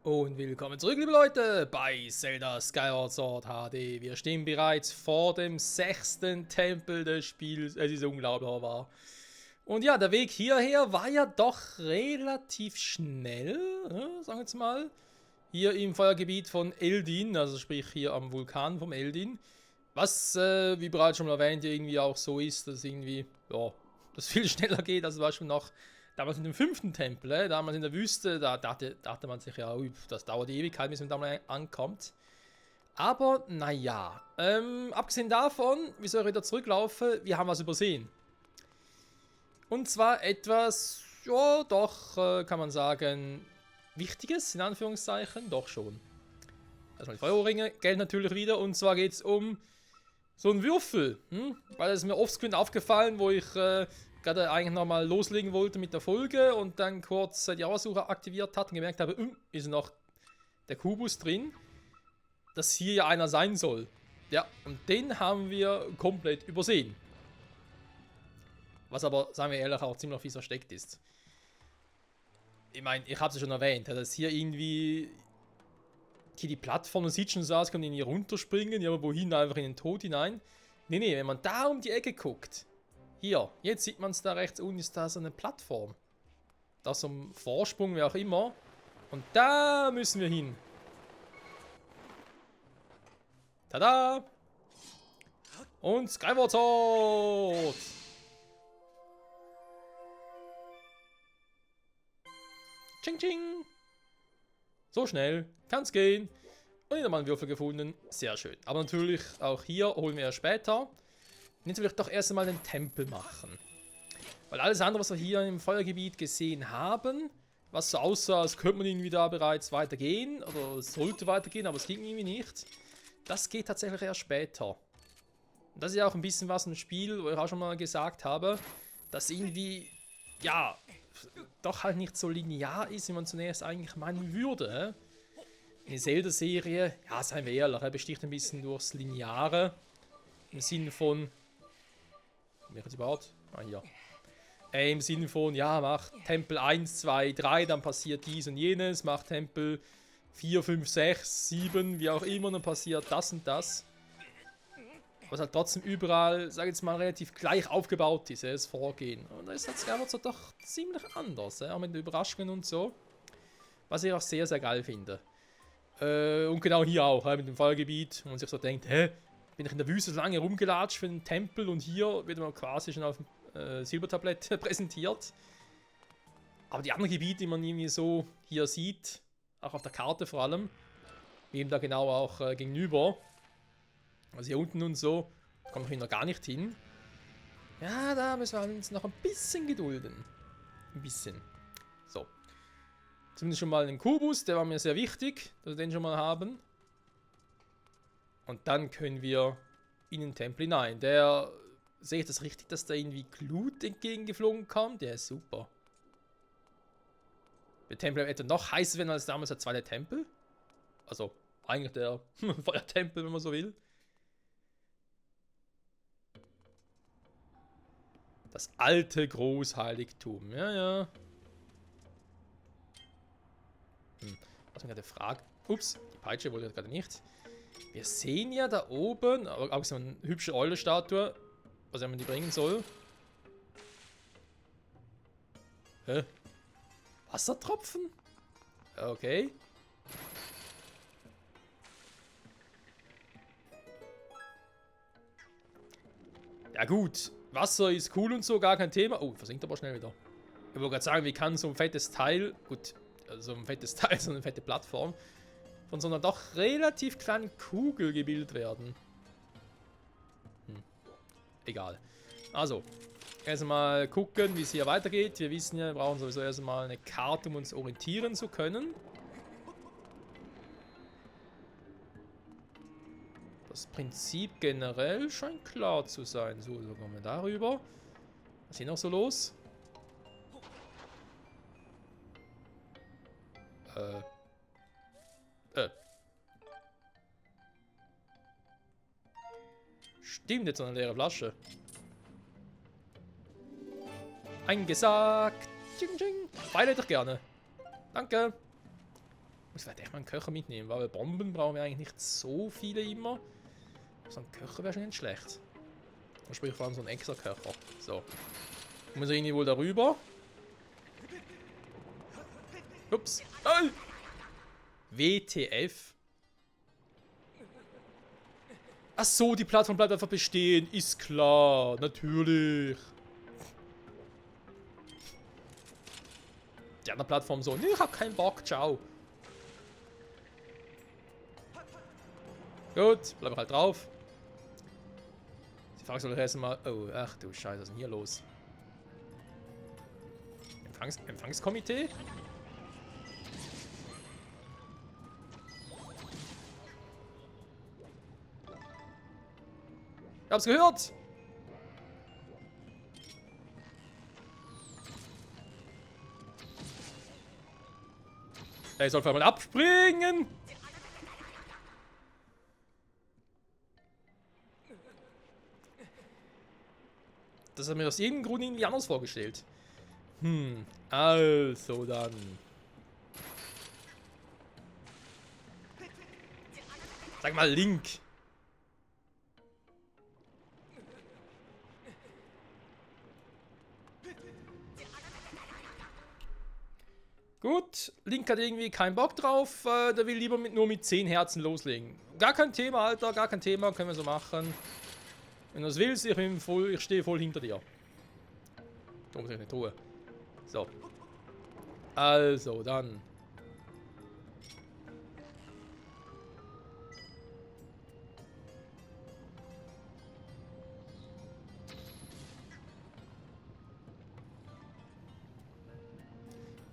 Und willkommen zurück, liebe Leute, bei Zelda Skyward Sword HD. Wir stehen bereits vor dem 6. Tempel des Spiels. Es ist unglaublich, aber wahr. Und ja, der Weg hierher war ja doch relativ schnell, sagen wir jetzt mal. Hier im Feuergebiet von Eldin, also sprich hier am Vulkan vom Eldin. Was, wie bereits schon mal erwähnt, irgendwie auch so ist, dass irgendwie, ja, das viel schneller geht, als war schon noch damals in dem 5. Tempel, damals in der Wüste, da dachte man sich ja, ui, das dauert die Ewigkeit, bis man da mal ankommt. Aber, naja, abgesehen davon, wieso ich wieder zurücklaufe, wir haben was übersehen. Und zwar etwas, ja, doch, kann man sagen, Wichtiges, in Anführungszeichen, doch schon. Erstmal die Feuerringe, Geld natürlich wieder, und zwar geht es um so einen Würfel, weil es mir offscreen aufgefallen, wo ich gerade eigentlich nochmal loslegen wollte mit der Folge und dann kurz die Auersuche aktiviert hat und gemerkt habe, ist noch der Kubus drin, dass hier ja einer sein soll. Ja, und den haben wir komplett übersehen. Was aber, sagen wir ehrlich, auch ziemlich fies versteckt ist. Ich meine, ich habe es ja schon erwähnt, dass hier irgendwie hier die Plattform sieht schon so aus, kann man hier runterspringen, ja, aber wohin, einfach in den Tod hinein. Nee, wenn man da um die Ecke guckt, hier, jetzt sieht man es da rechts unten, ist da so eine Plattform. Da so ein Vorsprung, wie auch immer. Und da müssen wir hin. Tada! Und Skyward Sword! Ching ching! So schnell kann's gehen. Und wieder mal einen Würfel gefunden. Sehr schön. Aber natürlich, auch hier holen wir ja später. Und jetzt will ich doch erst einmal den Tempel machen. Weil alles andere, was wir hier im Feuergebiet gesehen haben, was so aussah, als könnte man irgendwie da bereits weitergehen, oder es sollte weitergehen, aber es ging irgendwie nicht, das geht tatsächlich erst später. Und das ist ja auch ein bisschen was im Spiel, wo ich auch schon mal gesagt habe, dass irgendwie, ja, doch halt nicht so linear ist, wie man zunächst eigentlich meinen würde. Eine Zelda-Serie, ja, seien wir ehrlich, besticht ein bisschen durchs Lineare. Im Sinne von, wäre es überhaupt? Ah, hier. Im Sinne von, ja, mach Tempel 1, 2, 3, dann passiert dies und jenes, mach Tempel 4, 5, 6, 7, wie auch immer, dann passiert das und das. Was halt trotzdem überall, sag ich jetzt mal, relativ gleich aufgebaut ist, das Vorgehen. Und da ist das Skyward Sword doch ziemlich anders, auch mit den Überraschungen und so. Was ich auch sehr, sehr geil finde. Und genau hier auch, mit dem Feuergebiet, wo man sich so denkt, bin ich in der Wüste so lange rumgelatscht für den Tempel und hier wird man quasi schon auf dem Silbertablett präsentiert. Aber die anderen Gebiete, die man irgendwie so hier sieht, auch auf der Karte vor allem, wie eben da genau auch gegenüber, also hier unten und so, kommen wir noch gar nicht hin. Ja, da müssen wir uns noch ein bisschen gedulden. Ein bisschen. So. Zumindest schon mal den Kubus, der war mir sehr wichtig, dass wir den schon mal haben. Und dann können wir in den Tempel hinein. Der, sehe ich das richtig, dass da irgendwie Glut entgegengeflogen kommt? Der ist super. Der Tempel etwa noch heißer werden als damals der zweite Tempel. Also eigentlich der Feuertempel, wenn man so will. Das alte Großheiligtum. Ja. Was mir gerade fragt. Ups, die Peitsche wollte ich gerade nicht. Wir sehen ja da oben, aber auch so eine hübsche Eulenstatue, was man die bringen soll. Hä? Wassertropfen? Okay. Ja gut, Wasser ist cool und so, gar kein Thema. Oh, versinkt aber schnell wieder. Ich wollte gerade sagen, wie kann so ein fettes Teil, gut, so ein fettes Teil, so eine fette Plattform, von so einer doch relativ kleinen Kugel gebildet werden. Egal. Also, erstmal gucken, wie es hier weitergeht. Wir wissen ja, wir brauchen sowieso erstmal eine Karte, um uns orientieren zu können. Das Prinzip generell scheint klar zu sein. So kommen wir darüber. Was ist hier noch so los? Stimmt, jetzt noch eine leere Flasche. Eingesagt. Ching, ching. Beide doch gerne. Danke. Muss vielleicht echt mal einen Köcher mitnehmen, weil Bomben brauchen wir eigentlich nicht so viele immer. So ein Köcher wäre schon nicht schlecht. Sprich vor allem so ein extra Köcher. So. Muss er irgendwie wohl darüber? Ups. Nein! WTF? Ach so, die Plattform bleibt einfach bestehen. Ist klar. Natürlich. Die andere Plattform so. Nee, ich hab keinen Bock. Ciao. Gut, bleib halt drauf. Die Frage soll erst mal. Oh, ach du Scheiße, was ist denn hier los? Empfangskomitee? Ich hab's gehört! Er soll vor allem abspringen! Das hat mir aus irgendeinem Grund irgendwie anders vorgestellt. Also dann. Sag mal Link. Gut, Link hat irgendwie keinen Bock drauf, der will lieber nur mit 10 Herzen loslegen. Gar kein Thema, Alter, gar kein Thema, können wir so machen. Wenn du das willst, ich stehe voll hinter dir. Da muss ich nicht tun. So. Also, dann.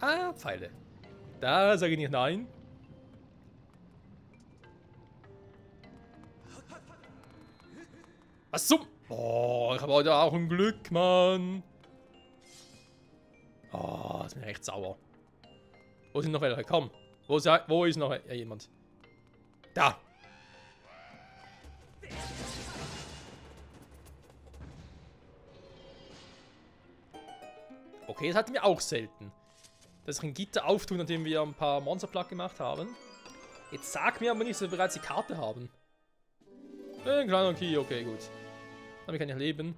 Ah, Pfeile. Da sage ich nicht nein. Was zum... Oh, ich habe heute auch ein Glück, Mann. Oh, ist mir echt sauer. Wo sind noch welche? Komm. Wo ist noch jemand? Da. Okay, das hatten wir auch selten. Dass sich ein Gitter auftun, nachdem wir ein paar Monster platt gemacht haben. Jetzt sag mir aber nicht, dass wir bereits die Karte haben. Ein kleiner Key, okay, gut. Damit kann ich leben.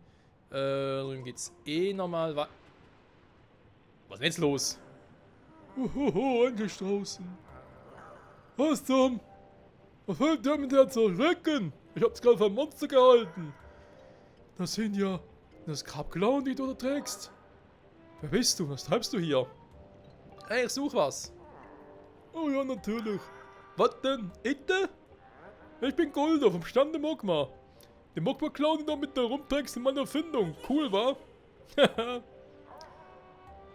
Drüben geht's eh nochmal. Was ist denn jetzt los? Hohoho, endlich draußen. Was zum? Was wollt ihr mit der zu erschrecken? Ich hab's gerade vom Monster gehalten. Das sind ja das Grabklauen, die du da trägst. Wer bist du? Was treibst du hier? Hey, ich such was. Oh ja, natürlich. Was denn? Itte? Ich bin Goldo vom Stande Mogma. Den Mogma-Clown, da mit der rumträgst, in meiner Erfindung. Cool, wa?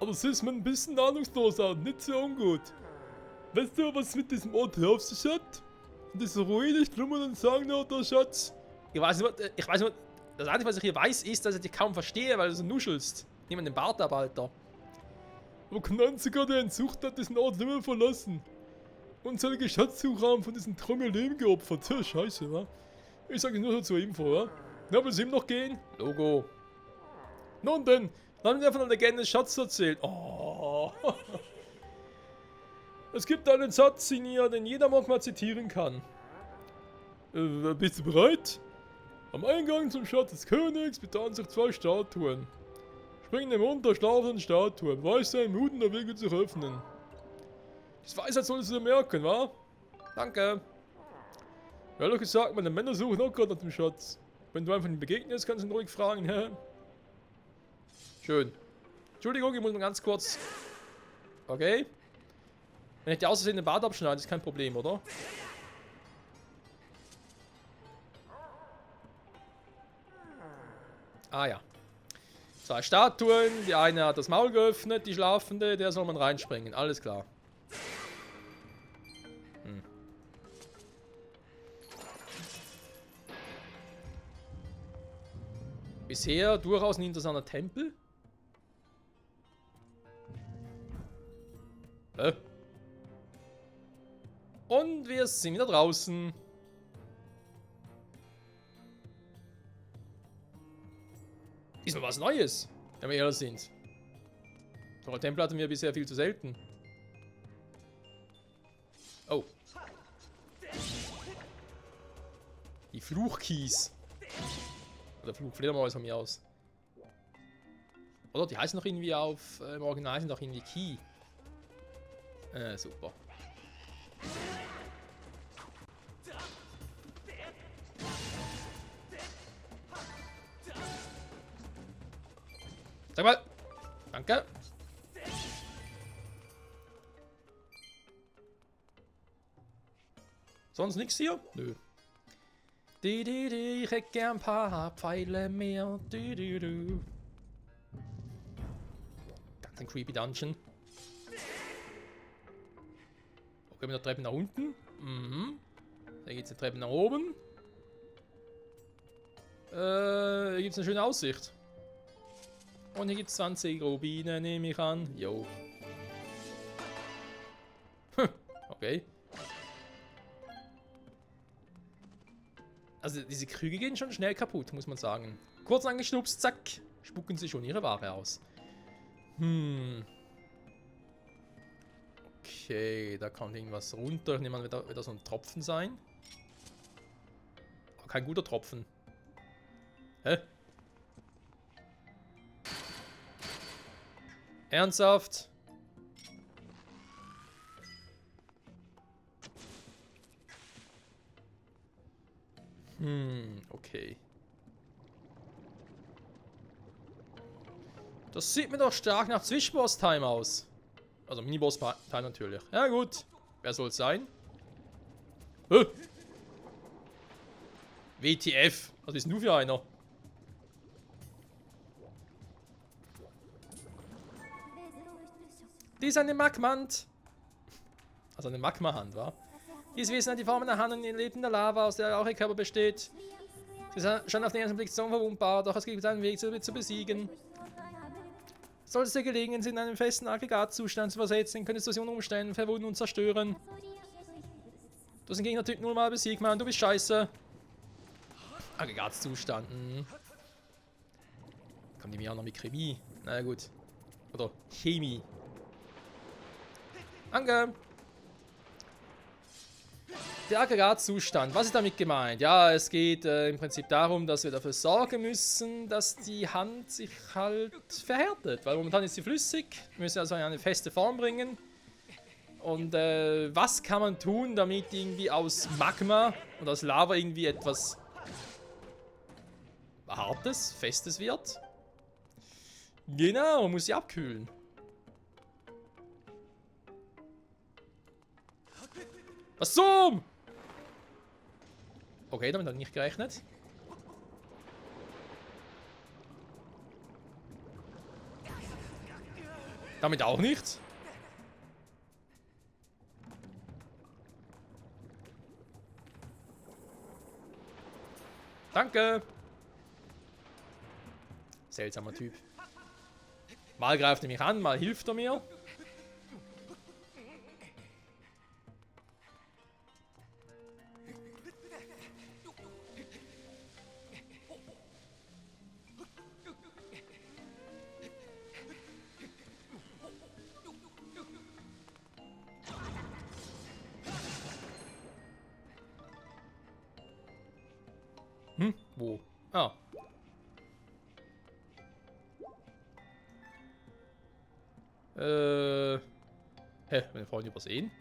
Aber es ist mir ein bisschen ahnungslos an, nicht so ungut. Weißt du, was mit diesem Ort hier auf sich hat? Und diese Ruine, schlummern und sagen, oh, der Schatz. Ich weiß nicht, das Einzige, was ich hier weiß, ist, dass ich dich kaum verstehe, weil du so nuschelst. Nimm den Bart ab, Alter. Aber kein einziger, der ihn sucht, hat diesen Ort nicht mehr verlassen. Und seine Schatzsucher haben von diesem Traum ihr Leben geopfert. Ja, scheiße, wa? Ich sage nur so zur Info, wa? Na, willst du ihm noch gehen? Logo. Nun denn, dann haben wir von einer Legende des Schatzes erzählt. Oh. Es gibt einen Satz in ihr, den jeder Mogma zitieren kann. Bist du bereit? Am Eingang zum Schatz des Königs befinden sich 2 Statuen. Spring dem Mund der schlafenden Statue, beweis seinen Mut, der Wege zu öffnen. Das Weisheit solltest du dir merken, wa? Danke. Ehrlich gesagt, meine Männer suchen auch gerade nach dem Schatz. Wenn du einfach nicht begegnest, kannst du ihn ruhig fragen, hä? Schön. Entschuldigung, ich muss mal ganz kurz... Okay. Wenn ich die aus Versehen den Bart abschneide, ist kein Problem, oder? Ah ja. 2 Statuen, die eine hat das Maul geöffnet, die Schlafende, der soll man reinspringen, alles klar. Bisher durchaus ein interessanter Tempel. Und wir sind wieder draußen. Ist mal was Neues, wenn wir ehrlich sind. So ein Tempel hatten wir bisher viel zu selten. Oh. Die Fluchkies. Oder Fluchfledermaus von mir aus. Oder die heißen noch irgendwie auf, im Original sind doch irgendwie Key. Super. Sag mal. Danke. Sonst nichts hier? Nö. Ich hätte gern ein paar Pfeile mehr. Ganz ein creepy Dungeon. Okay, mit der Treppe nach unten. Mhm. Da geht's die Treppe nach oben. Hier gibt's eine schöne Aussicht. Und hier gibt's 20 Rubine, nehme ich an. Jo. Okay. Also diese Krüge gehen schon schnell kaputt, muss man sagen. Kurz angeschnupst, zack, spucken sie schon ihre Ware aus. Okay, da kommt irgendwas runter. Ich nehme an, wird da so ein Tropfen sein. Aber kein guter Tropfen. Hä? Ernsthaft? Okay. Das sieht mir doch stark nach Zwischenboss-Time aus. Also Miniboss-Time natürlich. Ja gut. Wer soll es sein? WTF. Was bist denn du für einer? Die ist eine Magmahand. Also eine Magma-Hand, wa? Dieses Wesen hat die Form einer Hand und lebt in der Lava, aus der auch ihr Körper besteht. Sie ist schon auf den ersten Blick so unverwundbar, doch es gibt einen Weg, sie zu besiegen. Sollte es dir gelegen, sie in einen festen Aggregatzustand zu versetzen, könntest du sie unter Umständen verwunden und zerstören. Du hast den Gegnertyp nur mal besiegt, Mann, du bist scheiße. Aggregatzustand. Kommen die mir auch noch mit Chemie? Na gut. Oder Chemie. Danke. Der Aggregatzustand, was ist damit gemeint? Ja, es geht im Prinzip darum, dass wir dafür sorgen müssen, dass die Hand sich halt verhärtet. Weil momentan ist sie flüssig, wir müssen also eine feste Form bringen. Und was kann man tun, damit irgendwie aus Magma und aus Lava irgendwie etwas Hartes, Festes wird? Genau, man muss sie abkühlen. Was zum? Okay, damit hat nicht gerechnet. Damit auch nicht. Danke. Seltsamer Typ. Mal greift er mich an, mal hilft er mir. Wo? Ah. Meine Freunde übersehen.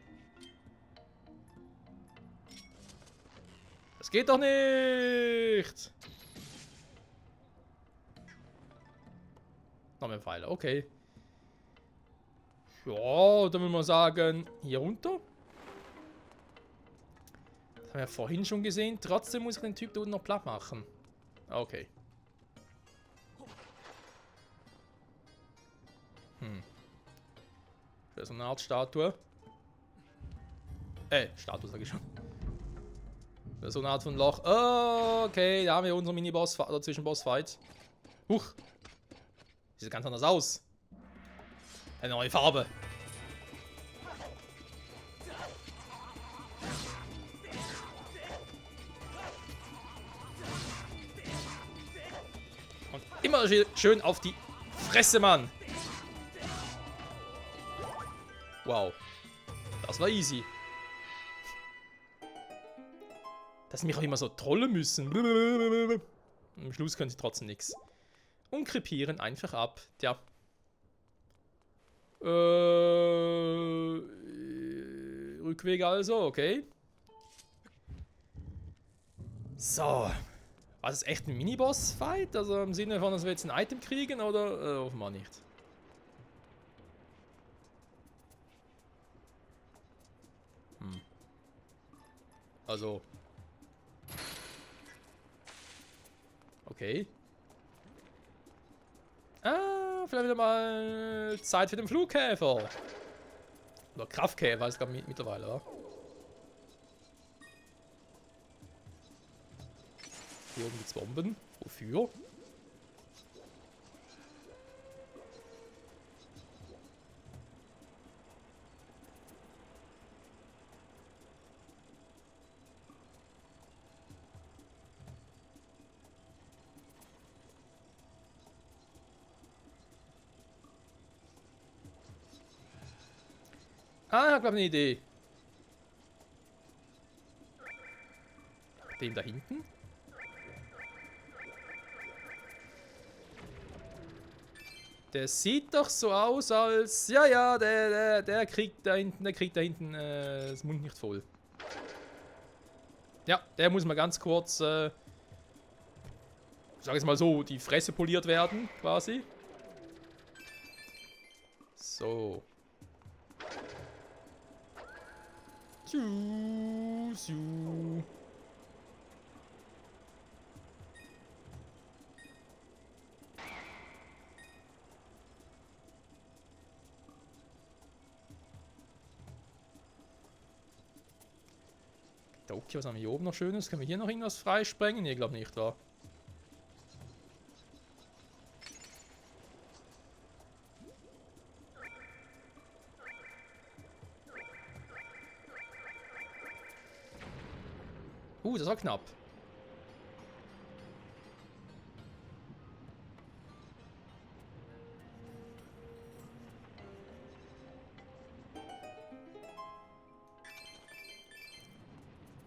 Das geht doch nicht! Noch mehr Pfeile, okay. Ja, dann würde man sagen, hier runter. Das haben wir ja vorhin schon gesehen. Trotzdem muss ich den Typ da unten noch platt machen. Okay. Das ist so eine Art Statue. Statue sage ich schon. Das ist so eine Art von Loch. Oh, okay, da haben wir unseren Mini-Boss oder Zwischenboss-Fight. Huch. Sieht ganz anders aus. Eine neue Farbe. Und immer schön auf die Fresse, Mann. Wow. Das war easy. Dass sie mich auch immer so trollen müssen. Am Schluss können sie trotzdem nichts. Und krepieren einfach ab. Tja. Rückweg also, okay. So. War das echt ein Miniboss-Fight? Also im Sinne von, dass wir jetzt ein Item kriegen oder offenbar nicht? Also. Okay. Ah, vielleicht wieder mal Zeit für den Flugkäfer. Oder Kraftkäfer, ist glaube ich mittlerweile, oder? Hier oben gibt's Bomben. Wofür? Ah, ich habe eine Idee. Den da hinten? Der sieht doch so aus, als... Ja, der kriegt da hinten das Mund nicht voll. Ja, der muss mal ganz kurz, sag ich mal so, die Fresse poliert werden, quasi. So. Siu. Okay, was haben wir hier oben noch Schönes? Können wir hier noch irgendwas freisprengen? Nee, glaube nicht, wa? Das war knapp.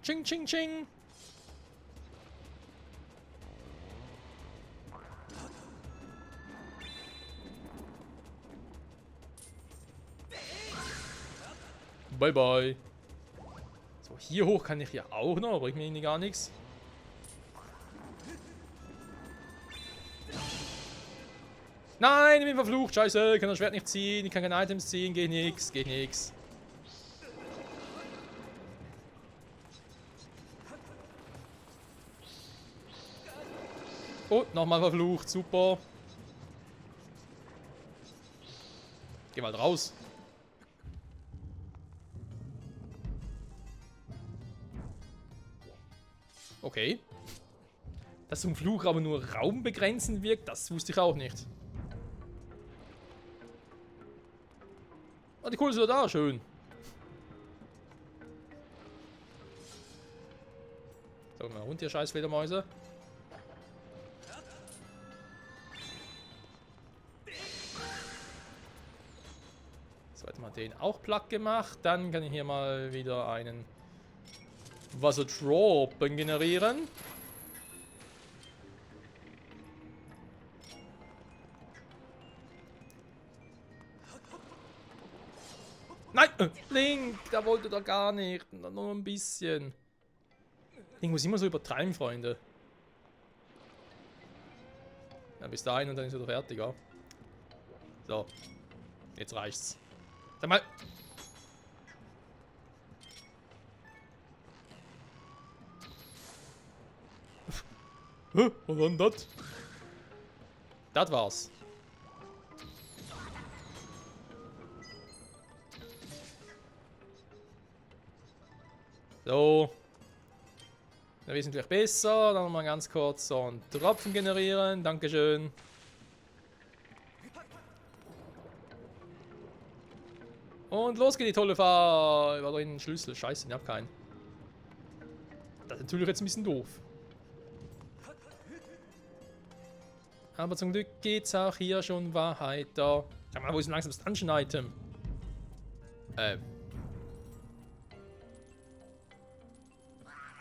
Ching, ching, ching. Bye, bye. So, hier hoch kann ich ja auch noch, bringt mir irgendwie gar nichts. Nein, ich bin verflucht, scheiße, ich kann das Schwert nicht ziehen, ich kann keine Items ziehen, geht nix, geht nix. Oh, nochmal verflucht, super. Geh mal raus. Okay. Dass so ein Fluch aber nur raumbegrenzend wirkt, das wusste ich auch nicht. Ah, die Kohle ist wieder da, schön. So, mal runter, ihr scheiß Fledermäuse. So, jetzt mal den auch platt gemacht. Dann kann ich hier mal wieder einen Wasserdropen generieren. Nein! Link! Der wollte da gar nicht. Nur ein bisschen. Link muss immer so übertreiben, Freunde. Ja, bis dahin und dann ist er fertig, ja. So. Jetzt reicht's. Sag mal. Was war denn das? Das war's. So. Dann wesentlich besser. Dann nochmal ganz kurz so einen Tropfen generieren. Dankeschön. Und los geht die tolle Fahrt. War drin ein Schlüssel. Scheiße, ich hab keinen. Das ist natürlich jetzt ein bisschen doof. Aber zum Glück geht's auch hier schon weiter. Sag mal, wo ist denn langsam das Dungeon-Item?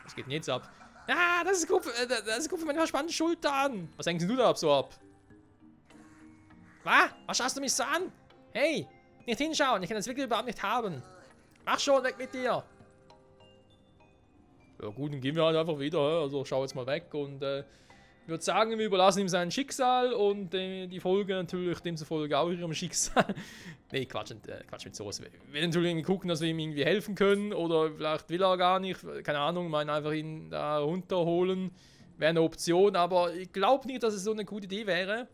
Was geht denn jetzt ab? Ah, das ist gut für meine verspannten Schultern. Was denkst du da so ab? Was schaust du mich so an? Hey, nicht hinschauen. Ich kann das wirklich überhaupt nicht haben. Mach schon, weg mit dir. Ja gut, dann gehen wir halt einfach wieder. Also schau jetzt mal weg und ich würde sagen, wir überlassen ihm sein Schicksal und die Folge natürlich demzufolge auch ihrem Schicksal. Nee, Quatsch mit sowas. Wir werden natürlich irgendwie gucken, dass wir ihm irgendwie helfen können oder vielleicht will er gar nicht, keine Ahnung, meinen einfach ihn da runterholen. Wäre eine Option, aber ich glaube nicht, dass es so eine gute Idee wäre.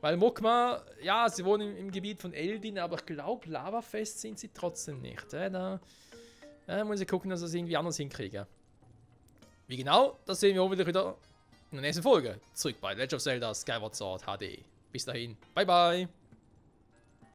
Weil Mokma, ja, sie wohnen im Gebiet von Eldin, aber ich glaube, lavafest sind sie trotzdem nicht. Da muss ich gucken, dass ich es irgendwie anders hinkriege. Wie genau, das sehen wir auch wieder in der nächsten Folge. Zurück bei Legend of Zelda Skyward Sword HD. Bis dahin, bye bye.